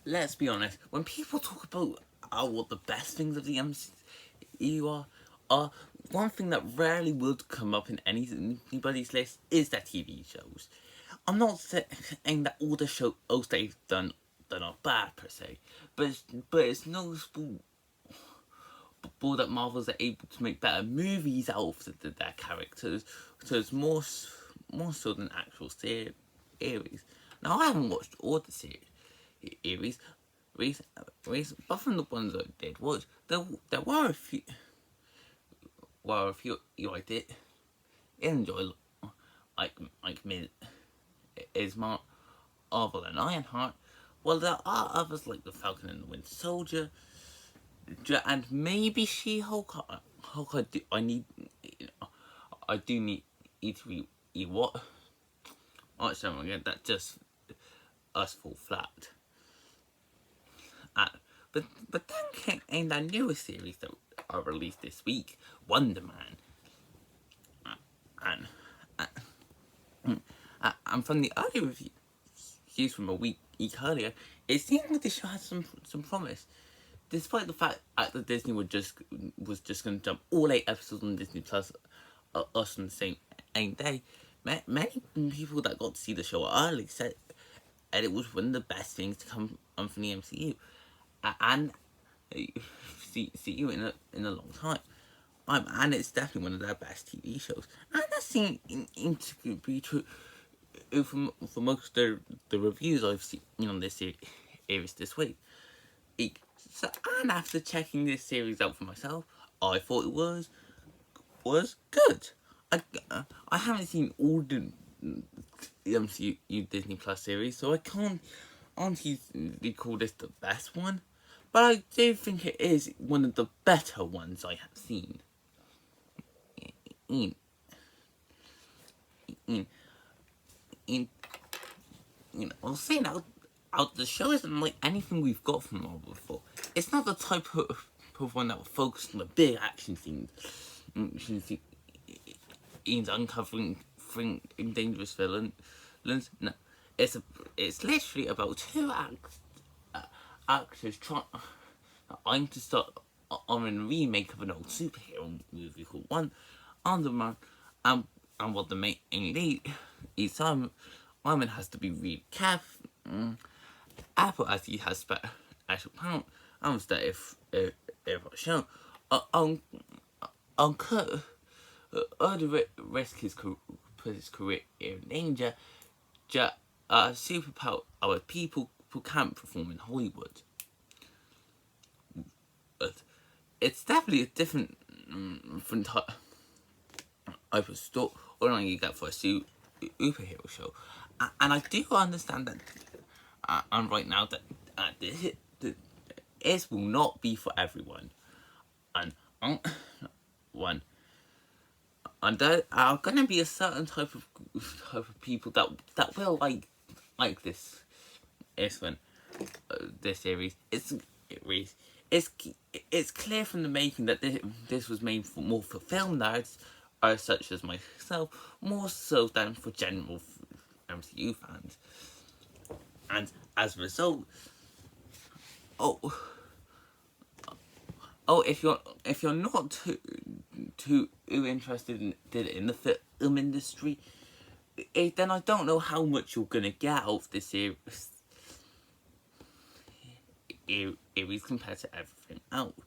let's be honest, when people talk about what the best things of the MCU are one thing that rarely would come up in anybody's list is their TV shows. I'm not saying that all the shows they've done are bad per se, but it's noticeable that Marvels are able to make better movies out of their characters, so it's more so than actual series. Now I haven't watched all the series, but from the ones I did watch, there were a few I did enjoy, like Ms. Marvel and Ironheart. Well, there are others like the Falcon and the Winter Soldier, and maybe She-Hulk. Hulk, I do need to re what? Something again that just us fall flat. But then came that newest series that are released this week, Wonder Man, and from the early reviews from a week earlier, it seemed like the show had some promise. Despite the fact that Disney was just going to dump all 8 episodes on Disney Plus us on the same day, many people that got to see the show early said it was one of the best things to come from the MCU, and see you in a long time. And it's definitely one of their best TV shows, and that seems to be true for most of the reviews I've seen on this series this week. So, and after checking this series out for myself, I thought it was good. I haven't seen all the MCU Disney Plus series, so I can't honestly call this the best one, but I do think it is one of the better ones I have seen. I'll say now, the show isn't like anything we've got from Marvel before. It's not the type of one that will focus on the big action scenes, uncovering dangerous villains. No, it's literally about 2 actors trying to start on a remake of an old superhero movie called Wonder Man, and what the main lead is Simon has to be really careful. Apple, as he has special talent, and that if shown, Kurt risk put his career in danger. Superpowered people who can't perform in Hollywood. But it's definitely a different type of storyline you get for a superhero show, and I do understand that. And right now that this will not be for everyone, and there are gonna be a certain type of people that will like this one, this series. It's clear from the making that this was made more for film nerds, such as myself, more so than for general MCU fans. And as a result, if you're not too interested in the film industry, then I don't know how much you're gonna get out of this series compared to everything else.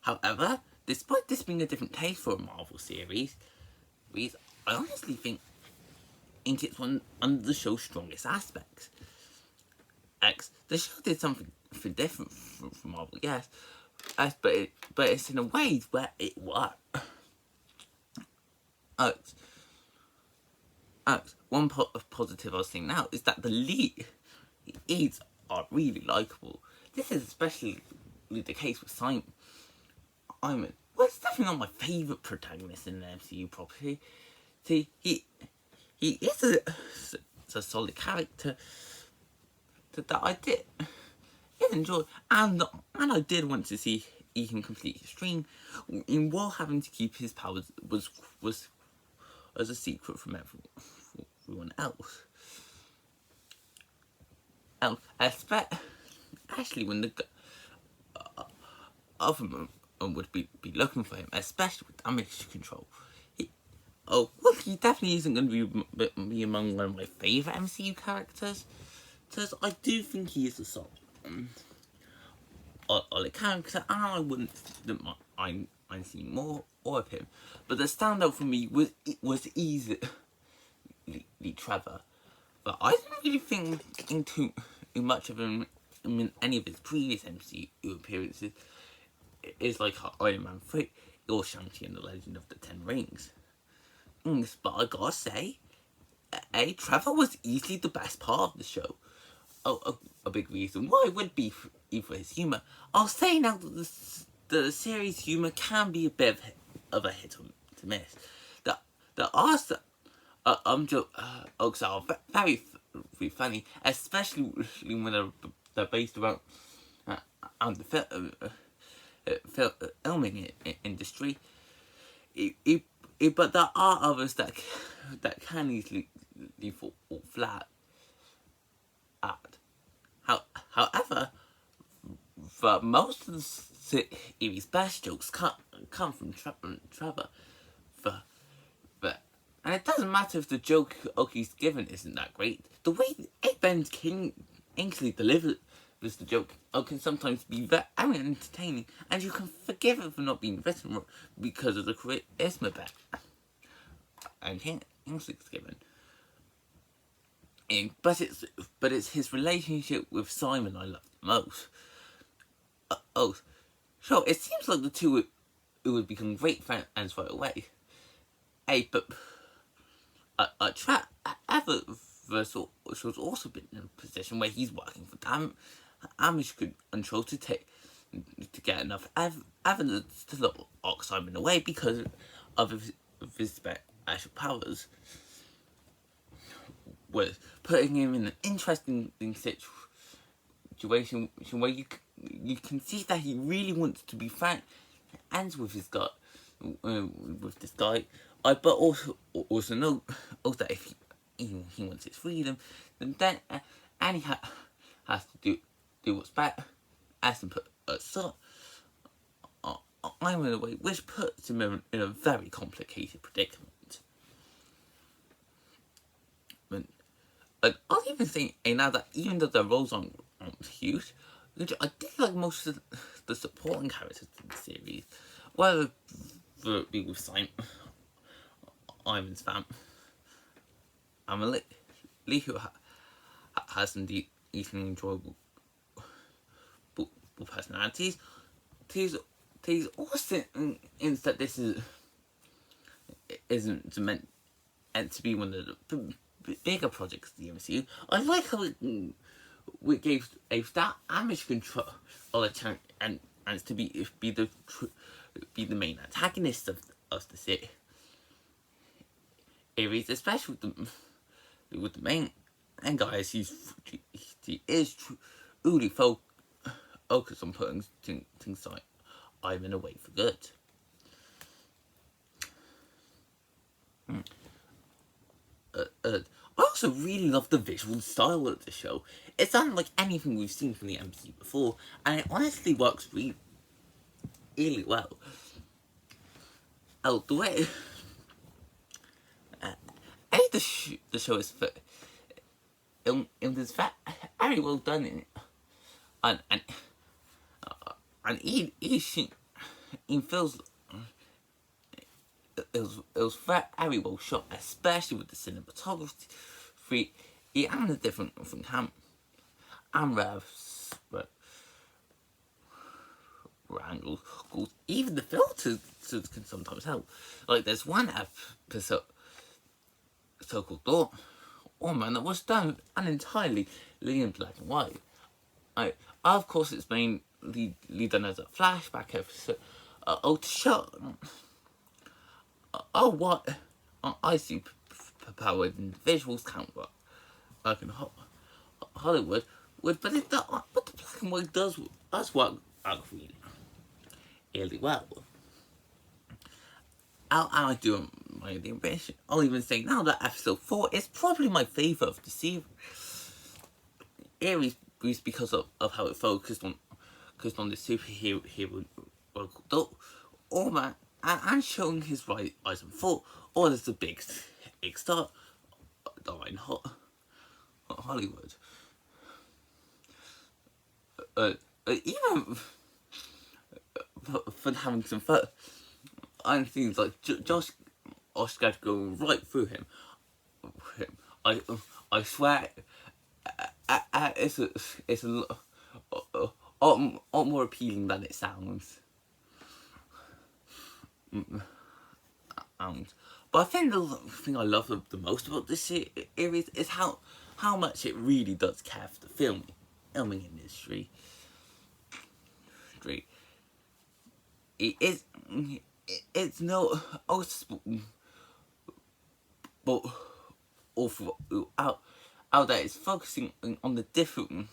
However, despite this being a different taste for a Marvel series, I honestly think it's one of the show's strongest aspects. The show did something different from Marvel, yes, but it's in a way where it worked. One positive I was seeing now is that the leads are really likable. This is especially the case with Simon. Well, it's definitely not my favourite protagonist in the MCU property. See, he is a solid character that I did enjoy, and I did want to see him complete his dream, while having to keep his powers was as a secret from everyone else. especially when the government would be looking for him, especially with damage control. He definitely isn't going to be among one of my favourite MCU characters, because I do think he is a solid character, and I wouldn't mind seeing more of him. But the standout for me was easily Trevor. But I didn't really think too much of him in any of his previous MCU appearances. It's like Iron Man 3 or Shang-Chi and the Legend of the Ten Rings. But I gotta say, Trevor was easily the best part of the show. A big reason why would be for his humour. I'll say now that the series' humour can be a bit of a hit or to miss. The arcs are very funny, especially when they're based around the filming industry. But there are others that can easily fall flat. However, for most of the series' best jokes come from Trevor. And it doesn't matter if the joke he's given isn't that great. The way Ben Kingsley delivers the joke can sometimes be very entertaining, and you can forgive it for not being written because of the charisma that and Kingsley's given. But it's his relationship with Simon I love the most. Sure, it seems like the two would become great friends right away. But Travis has also been in a position where he's working for damage control to get enough evidence to lock Simon away because of his special powers. Was putting him in an interesting situation where you can see that he really wants to be friends with this guy. But also know that if he wants his freedom, then and he has to do what's best and put I'm in a way which puts him in a very complicated predicament. I'll even say now that even though their roles aren't huge, I did like most of the supporting characters in the series, whether it be with Ivan's family, who has some easily enjoyable personalities. He's also in that this isn't meant to be one of the bigger projects of the MCU. I like how it gave that damage control a chance and to be the main antagonist of the series, especially with the main guys. He is truly focused on putting things like Ivan away for good. I also really love the visual style of the show. It's unlike anything we've seen from the MCU before, and it honestly works really well. The way the show is it is very well done in it, and it feels it was very well shot, especially with the cinematography and the different camera angles. Even the filters can sometimes help. Like there's one episode so-called Dorman that was done entirely in black and white. Of course, it's mainly done as a flashback episode to show what I see powered individuals can't work in Hollywood but the black and white does work out really well. I do my ambition. I'll even say now that episode 4 is probably my favourite of the series because of how it focused on the superhero all man and showing his rise and fall. All is a big start in Hollywood. Even for having some fun and things like Josh Oscar going right through him. I swear, it's a lot more appealing than it sounds. But I think the thing I love the most about this series is how much it really does care for the filming industry. It's no but out there it's focusing on the different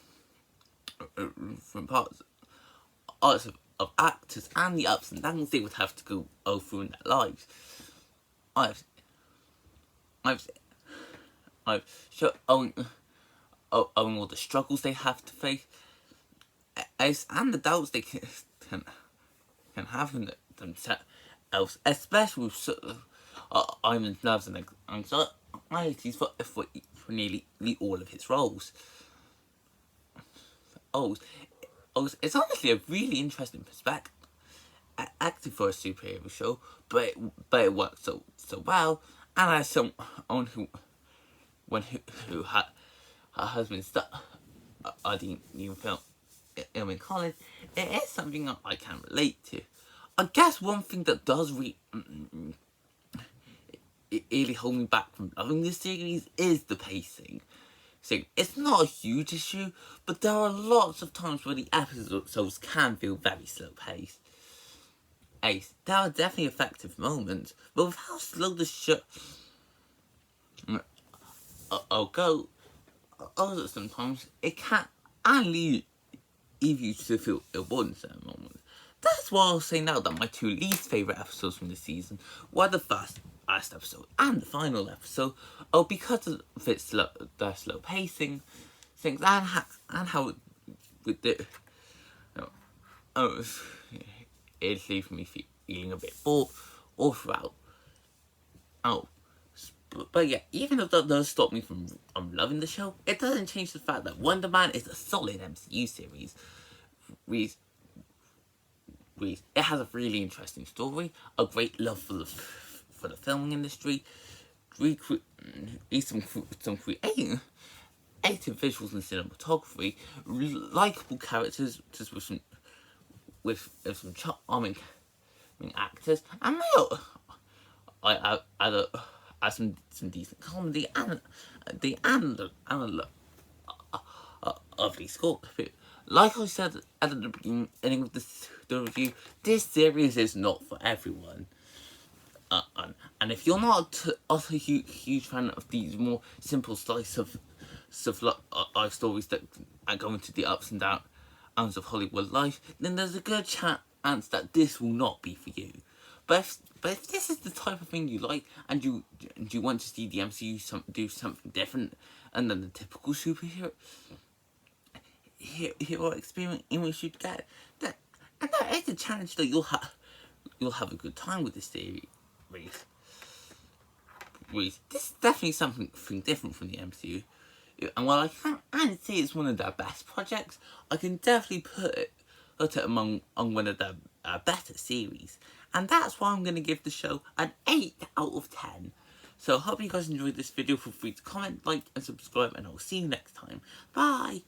parts of actors and the ups and downs they would have to go through in their lives. I've shown all the struggles they have to face, and the doubts they can have in themselves, especially with Iron's nerves and anxieties for nearly all of his roles. It's honestly a really interesting perspective acting for a superhero show, but it works so well. And as someone who has been studying film in college, it is something that I can relate to. I guess one thing that does really hold me back from loving this series is the pacing. So it's not a huge issue, but there are lots of times where the episodes can feel very slow paced. There are definitely effective moments, but with how slow the show I'll go, sometimes it can leave you to feel ill in certain moments. That's why I'll say now that my two least favourite episodes from this season were the last episode and the final episode, because of their slow pacing, things and how it it's leaving me feeling a bit bored all throughout. But yeah, even though that does stop me from loving the show, it doesn't change the fact that Wonder Man is a solid MCU series. It has a really interesting story, a great love for the filming industry, some creative visuals and cinematography, likable characters just with some charming actors, and I add some decent comedy and a lovely score. Like I said at the beginning of the review, this series is not for everyone. And if you're not a huge fan of these more simple slice of life stories that go into the ups and downs of Hollywood life, then there's a good chance that this will not be for you. But if this is the type of thing you like, and you want to see the MCU do something different and than the typical superhero experience in which you'd get, that is a challenge that you'll have a good time with this series. This is definitely something different from the MCU, and while I can't say it's one of their best projects, I can definitely put it among one of their better series, and that's why I'm going to give the show an 8 out of 10. So I hope you guys enjoyed this video. Feel free to comment, like and subscribe, and I'll see you next time. Bye!